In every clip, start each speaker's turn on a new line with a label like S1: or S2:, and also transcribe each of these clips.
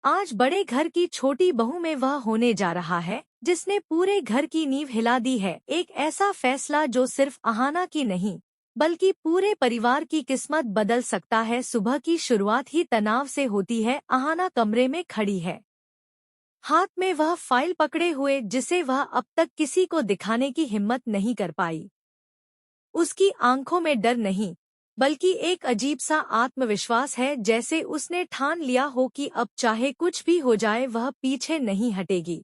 S1: आज बड़े घर की छोटी बहू में वह होने जा रहा है जिसने पूरे घर की नींव हिला दी है। एक ऐसा फैसला जो सिर्फ अहाना की नहीं बल्कि पूरे परिवार की किस्मत बदल सकता है। सुबह की शुरुआत ही तनाव से होती है। अहाना कमरे में खड़ी है, हाथ में वह फाइल पकड़े हुए जिसे वह अब तक किसी को दिखाने की हिम्मत नहीं कर पाई। उसकी आंखों में डर नहीं बल्कि एक अजीब सा आत्मविश्वास है, जैसे उसने ठान लिया हो कि अब चाहे कुछ भी हो जाए वह पीछे नहीं हटेगी।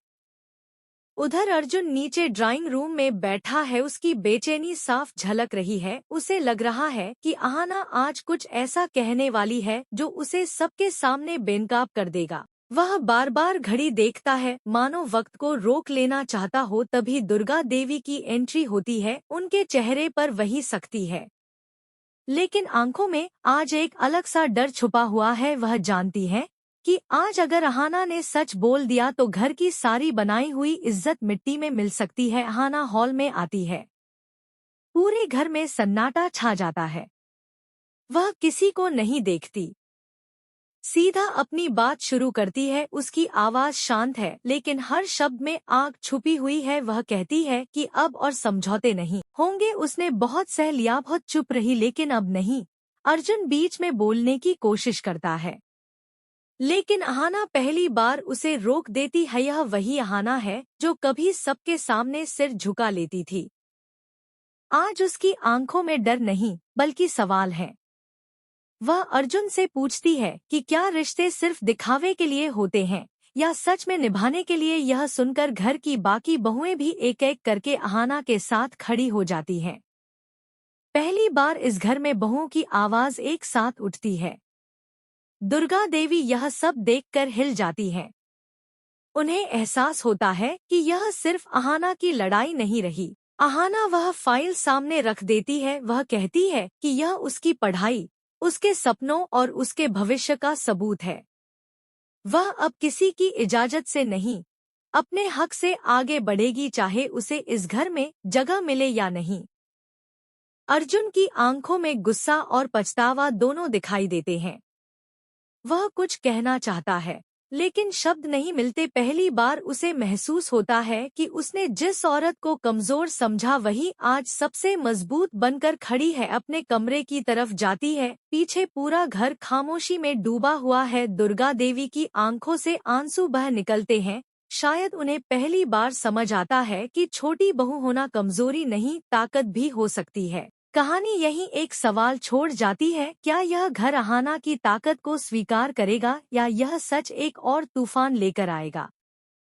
S1: उधर अर्जुन नीचे ड्राइंग रूम में बैठा है, उसकी बेचैनी साफ झलक रही है। उसे लग रहा है कि अहाना आज कुछ ऐसा कहने वाली है जो उसे सबके सामने बेनकाब कर देगा। वह बार बार घड़ी देखता है, मानो वक्त को रोक लेना चाहता हो। तभी दुर्गा देवी की एंट्री होती है। उनके चेहरे पर वही सख्ती है, लेकिन आंखों में आज एक अलग सा डर छुपा हुआ है। वह जानती है कि आज अगर अहाना ने सच बोल दिया तो घर की सारी बनाई हुई इज्जत मिट्टी में मिल सकती है। अहाना हॉल में आती है, पूरे घर में सन्नाटा छा जाता है। वह किसी को नहीं देखती, सीधा अपनी बात शुरू करती है। उसकी आवाज शांत है लेकिन हर शब्द में आग छुपी हुई है। वह कहती है कि अब और समझौते नहीं होंगे। उसने बहुत सह लिया, बहुत चुप रही, लेकिन अब नहीं। अर्जुन बीच में बोलने की कोशिश करता है लेकिन अहाना पहली बार उसे रोक देती है। यह वही अहाना है जो कभी सबके सामने सिर झुका लेती थी। आज उसकी आंखों में डर नहीं बल्कि सवाल है। वह अर्जुन से पूछती है कि क्या रिश्ते सिर्फ दिखावे के लिए होते हैं या सच में निभाने के लिए। यह सुनकर घर की बाकी बहुएं भी एक एक करके अहाना के साथ खड़ी हो जाती हैं। पहली बार इस घर में बहुओं की आवाज एक साथ उठती है। दुर्गा देवी यह सब देखकर हिल जाती हैं। उन्हें एहसास होता है कि यह सिर्फ अहाना की लड़ाई नहीं रही। अहाना वह फाइल सामने रख देती है। वह कहती है कि यह उसकी पढ़ाई, उसके सपनों और उसके भविष्य का सबूत है। वह अब किसी की इजाजत से नहीं, अपने हक से आगे बढ़ेगी, चाहे उसे इस घर में जगह मिले या नहीं। अर्जुन की आंखों में गुस्सा और पछतावा दोनों दिखाई देते हैं। वह कुछ कहना चाहता है लेकिन शब्द नहीं मिलते। पहली बार उसे महसूस होता है कि उसने जिस औरत को कमजोर समझा वही आज सबसे मजबूत बनकर खड़ी है। अपने कमरे की तरफ जाती है। पीछे पूरा घर खामोशी में डूबा हुआ है। दुर्गा देवी की आंखों से आंसू बह निकलते हैं। शायद उन्हें पहली बार समझ आता है कि छोटी बहू होना कमजोरी नहीं, ताकत भी हो सकती है। कहानी यहीं एक सवाल छोड़ जाती है, क्या यह घर अहाना की ताकत को स्वीकार करेगा या यह सच एक और तूफान लेकर आएगा।